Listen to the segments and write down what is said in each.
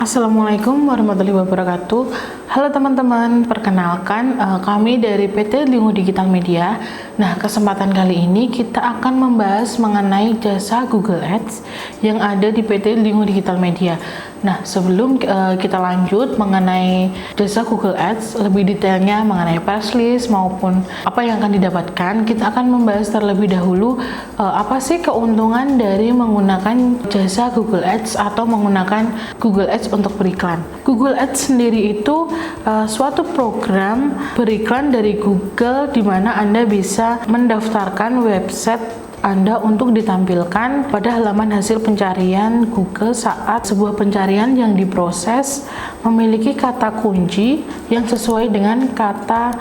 Assalamualaikum warahmatullahi wabarakatuh. Halo teman-teman, perkenalkan kami dari PT Lingo Digital Media. Nah, kesempatan kali ini kita akan membahas mengenai jasa Google Ads yang ada di PT Lingo Digital Media. Nah, sebelum kita lanjut mengenai jasa Google Ads, lebih detailnya mengenai price list maupun apa yang akan didapatkan, kita akan membahas terlebih dahulu apa sih keuntungan dari menggunakan jasa Google Ads atau menggunakan Google Ads untuk beriklan. Google Ads sendiri itu suatu program beriklan dari Google di mana Anda bisa mendaftarkan website Anda untuk ditampilkan pada halaman hasil pencarian Google saat sebuah pencarian yang diproses memiliki kata kunci yang sesuai dengan kata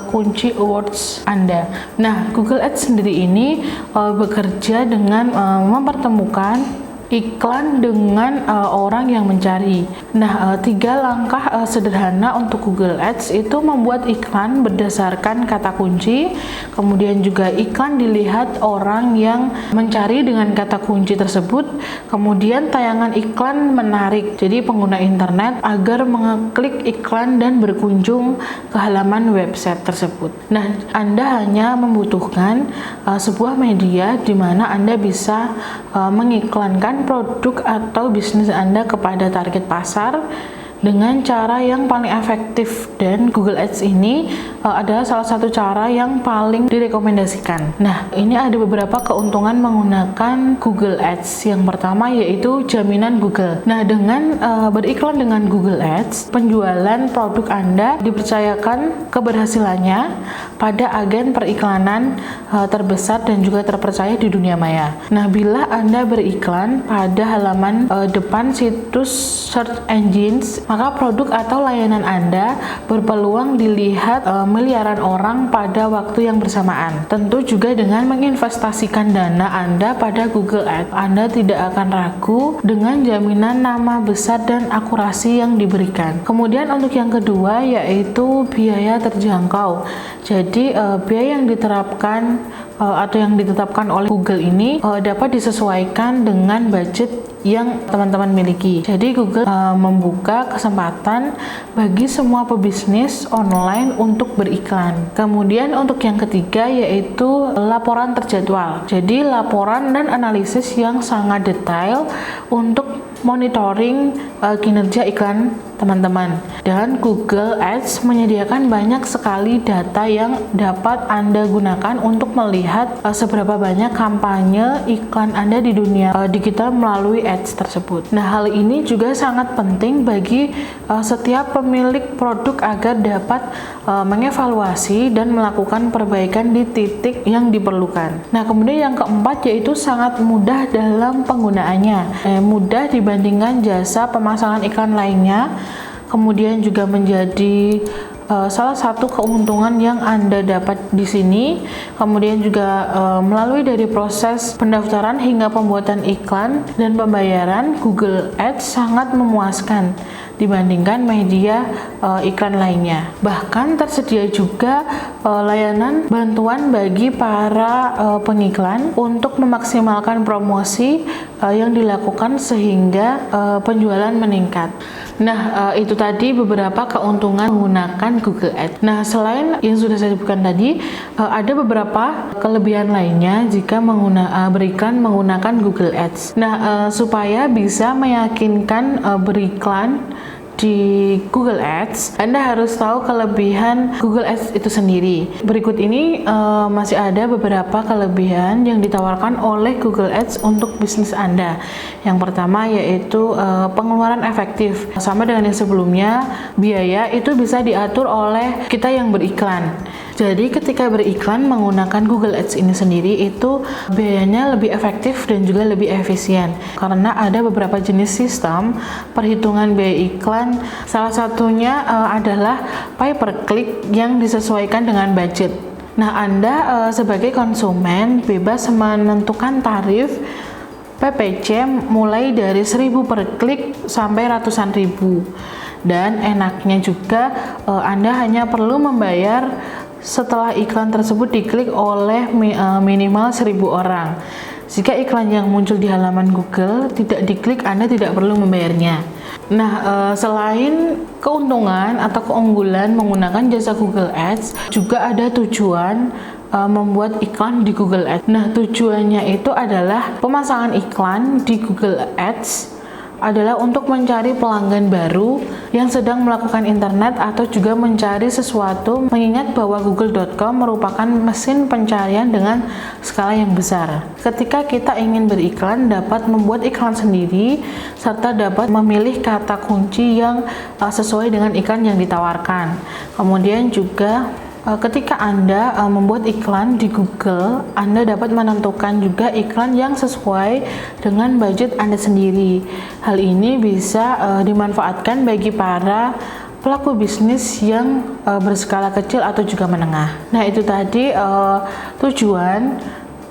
kunci words Anda. Nah, Google Ads sendiri ini bekerja dengan mempertemukan iklan dengan orang yang mencari. Nah, 3 langkah sederhana untuk Google Ads itu membuat iklan berdasarkan kata kunci, kemudian juga iklan dilihat orang yang mencari dengan kata kunci tersebut, kemudian tayangan iklan menarik, jadi pengguna internet agar mengeklik iklan dan berkunjung ke halaman website tersebut. Nah, Anda hanya membutuhkan sebuah media di mana Anda bisa mengiklankan produk atau bisnis Anda kepada target pasar dengan cara yang paling efektif, dan Google Ads ini adalah salah satu cara yang paling direkomendasikan. Nah, ini ada beberapa keuntungan menggunakan Google Ads. Yang pertama yaitu jaminan Google. Nah, dengan beriklan dengan Google Ads, penjualan produk Anda dipercayakan keberhasilannya pada agen periklanan terbesar dan juga terpercaya di dunia maya. Nah, bila Anda beriklan pada halaman depan situs search engines, maka produk atau layanan Anda berpeluang dilihat miliaran orang pada waktu yang bersamaan. Tentu juga dengan menginvestasikan dana Anda pada Google Ads, Anda tidak akan ragu dengan jaminan nama besar dan akurasi yang diberikan. Kemudian untuk yang kedua yaitu biaya terjangkau. Jadi biaya yang diterapkan atau yang ditetapkan oleh Google ini dapat disesuaikan dengan budget yang teman-teman miliki. Jadi Google membuka kesempatan bagi semua pebisnis online untuk beriklan. Kemudian untuk yang ketiga yaitu laporan terjadwal. Jadi laporan dan analisis yang sangat detail untuk monitoring kinerja iklan teman-teman. Dan Google Ads menyediakan banyak sekali data yang dapat Anda gunakan untuk melihat seberapa banyak kampanye iklan Anda di dunia digital melalui ads tersebut. Nah, hal ini juga sangat penting bagi setiap pemilik produk agar dapat mengevaluasi dan melakukan perbaikan di titik yang diperlukan. Nah, kemudian yang keempat yaitu sangat mudah dalam penggunaannya. Mudah dibandingkan jasa pemasangan iklan lainnya. Kemudian juga menjadi salah satu keuntungan yang Anda dapat di sini. Kemudian juga melalui dari proses pendaftaran hingga pembuatan iklan dan pembayaran, Google Ads sangat memuaskan dibandingkan media iklan lainnya. Bahkan tersedia juga layanan bantuan bagi para pengiklan untuk memaksimalkan promosi yang dilakukan sehingga penjualan meningkat. Nah, itu tadi beberapa keuntungan menggunakan Google Ads. Nah, selain yang sudah saya sebutkan tadi, ada beberapa kelebihan lainnya jika beriklan menggunakan Google Ads. Nah, supaya bisa meyakinkan beriklan di Google Ads, Anda harus tahu kelebihan Google Ads itu sendiri. Berikut ini masih ada beberapa kelebihan yang ditawarkan oleh Google Ads untuk bisnis Anda. Yang pertama yaitu pengeluaran efektif. Sama dengan yang sebelumnya, biaya itu bisa diatur oleh kita yang beriklan. Jadi ketika beriklan menggunakan Google Ads ini sendiri itu biayanya lebih efektif dan juga lebih efisien karena ada beberapa jenis sistem perhitungan biaya iklan. Salah satunya adalah pay per click yang disesuaikan dengan budget. Nah, Anda sebagai konsumen bebas menentukan tarif PPC mulai dari 1.000 per klik sampai ratusan ribu. Dan enaknya juga Anda hanya perlu membayar setelah iklan tersebut diklik oleh minimal 1.000 orang. Jika iklan yang muncul di halaman Google tidak diklik, Anda tidak perlu membayarnya. Nah, selain keuntungan atau keunggulan menggunakan jasa Google Ads, juga ada tujuan membuat iklan di Google Ads. Nah, tujuannya itu adalah pemasangan iklan di Google Ads adalah untuk mencari pelanggan baru yang sedang melakukan internet atau juga mencari sesuatu, mengingat bahwa google.com merupakan mesin pencarian dengan skala yang besar. Ketika kita ingin beriklan, dapat membuat iklan sendiri serta dapat memilih kata kunci yang sesuai dengan iklan yang ditawarkan. Kemudian juga ketika Anda membuat iklan di Google, Anda dapat menentukan juga iklan yang sesuai dengan budget Anda sendiri. Hal ini bisa dimanfaatkan bagi para pelaku bisnis yang berskala kecil atau juga menengah. Nah, itu tadi tujuan,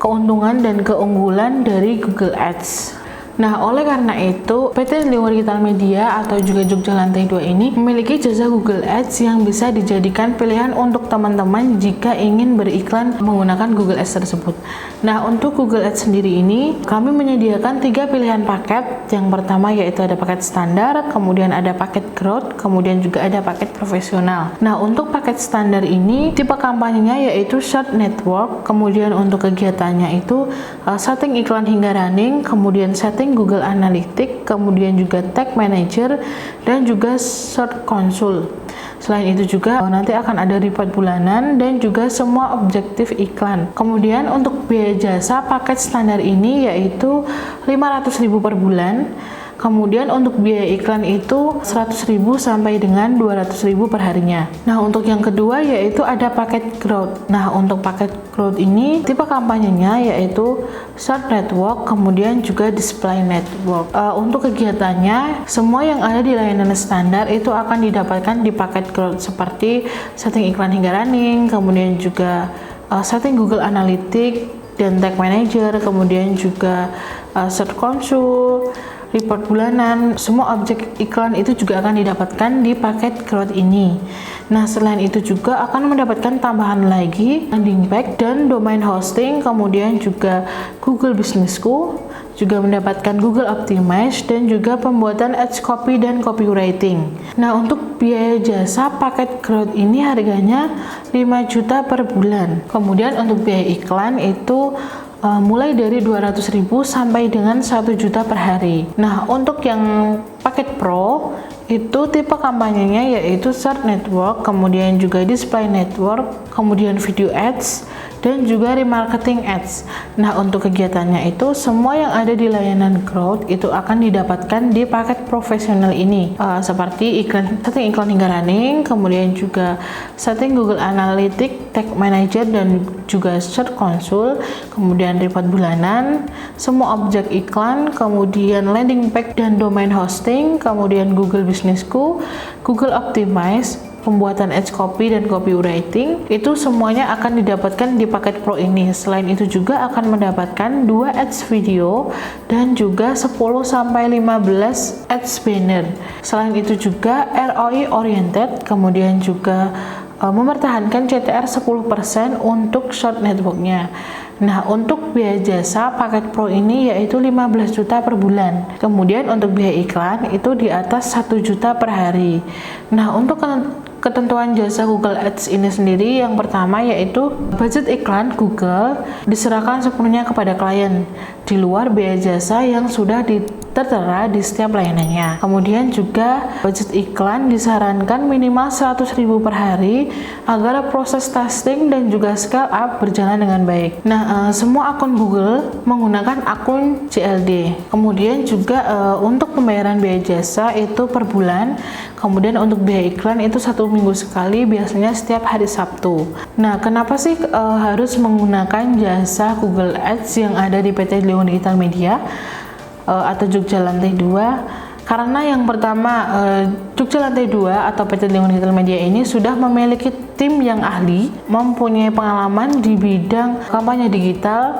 keuntungan, dan keunggulan dari Google Ads. Nah, oleh karena itu, PT Linggo Digital Media atau juga Jogja Lantai 2 ini memiliki jasa Google Ads yang bisa dijadikan pilihan untuk teman-teman jika ingin beriklan menggunakan Google Ads tersebut. Nah, untuk Google Ads sendiri ini, kami menyediakan 3 pilihan paket. Yang pertama yaitu ada paket standar, kemudian ada paket growth, kemudian juga ada paket profesional. Nah, untuk paket standar ini, tipe kampanyenya yaitu short network, kemudian untuk kegiatannya itu setting iklan hingga running, kemudian setting Google Analytics, kemudian juga Tag Manager, dan juga Search Console. Selain itu juga nanti akan ada report bulanan dan juga semua objektif iklan. Kemudian untuk biaya jasa paket standar ini yaitu 500.000 per bulan. Kemudian untuk biaya iklan itu 100.000 sampai dengan 200.000 per harinya. Nah, untuk yang kedua yaitu ada paket growth. Nah, untuk paket growth ini tipe kampanyenya yaitu short network, kemudian juga display network. Untuk kegiatannya, semua yang ada di layanan standar itu akan didapatkan di paket growth seperti setting iklan hingga running, kemudian juga setting Google Analytics dan Tag Manager, kemudian juga Search Console, report bulanan, semua objek iklan itu juga akan didapatkan di paket growth ini. Nah, selain itu juga akan mendapatkan tambahan lagi landing page dan domain hosting, kemudian juga Google Businessku, juga mendapatkan Google Optimize dan juga pembuatan ads copy dan copywriting. Nah, untuk biaya jasa paket growth ini harganya 5 juta per bulan. Kemudian untuk biaya iklan itu mulai dari 200.000 sampai dengan 1 juta per hari. Nah, untuk yang paket pro itu tipe kampanyenya yaitu Search Network, kemudian juga Display Network, kemudian Video Ads, dan juga Remarketing Ads. Nah, untuk kegiatannya itu semua yang ada di layanan Growth itu akan didapatkan di paket profesional ini, seperti setting iklan hingga running, kemudian juga setting Google Analytics, Tag Manager, dan juga Search Console, kemudian report bulanan, semua objek iklan, kemudian landing page dan domain hosting, kemudian Google Businessku, Google Optimize, pembuatan ads copy dan copywriting, itu semuanya akan didapatkan di paket pro ini. Selain itu juga akan mendapatkan 2 ads video dan juga 10 sampai 15 ads banner. Selain itu juga ROI oriented, kemudian juga mempertahankan CTR 10% untuk short networknya. Nah, untuk biaya jasa paket pro ini yaitu 15 juta per bulan. Kemudian untuk biaya iklan itu di atas 1 juta per hari. Nah, untuk ketentuan jasa Google Ads ini sendiri, yang pertama yaitu budget iklan Google diserahkan sepenuhnya kepada klien di luar biaya jasa yang sudah tertera di setiap layanannya. Kemudian juga budget iklan disarankan minimal 100.000 per hari agar proses testing dan juga scale up berjalan dengan baik. Nah, semua akun Google menggunakan akun CLD. Kemudian juga untuk pembayaran biaya jasa itu per bulan. Kemudian untuk biaya iklan itu 1 minggu sekali, biasanya setiap hari Sabtu. Nah, kenapa sih harus menggunakan jasa Google Ads yang ada di PT Linggo Digital Media atau Jogja Lantai 2? Karena yang pertama, Jogja Lantai 2 atau PT Linggo Digital Media ini sudah memiliki tim yang ahli, mempunyai pengalaman di bidang kampanye digital,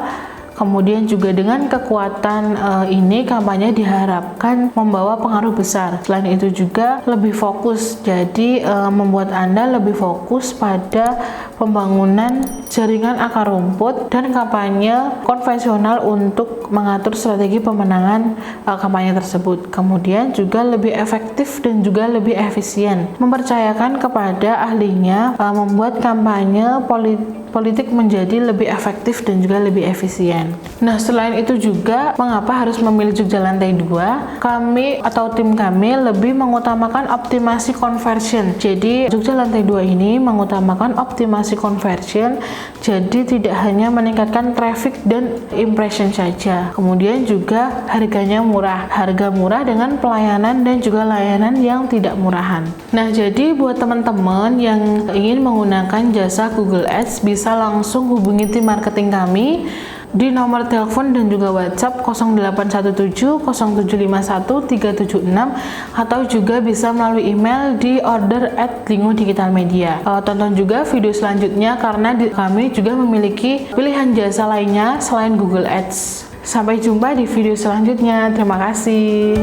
Kemudian juga dengan kekuatan ini kampanye diharapkan membawa pengaruh besar. Selain itu juga lebih fokus, jadi membuat Anda lebih fokus pada pembangunan jaringan akar rumput dan kampanye konvensional untuk mengatur strategi pemenangan kampanye tersebut. Kemudian juga lebih efektif dan juga lebih efisien. Mempercayakan kepada ahlinya membuat kampanye politik menjadi lebih efektif dan juga lebih efisien. Nah, selain itu juga mengapa harus memilih Jogja Lantai 2? Kami atau tim kami lebih mengutamakan optimasi conversion. Jadi Jogja Lantai 2 ini mengutamakan optimasi conversion, jadi tidak hanya meningkatkan traffic dan impression saja. Kemudian juga harganya murah. Harga murah dengan pelayanan dan juga layanan yang tidak murahan. Nah, jadi buat teman-teman yang ingin menggunakan jasa Google Ads bisa langsung hubungi tim marketing kami di nomor telepon dan juga WhatsApp 0817 0751 376 atau juga bisa melalui email di order@lingo-digital-media. Tonton juga video selanjutnya karena kami juga memiliki pilihan jasa lainnya selain Google Ads. Sampai jumpa di video selanjutnya. Terima kasih.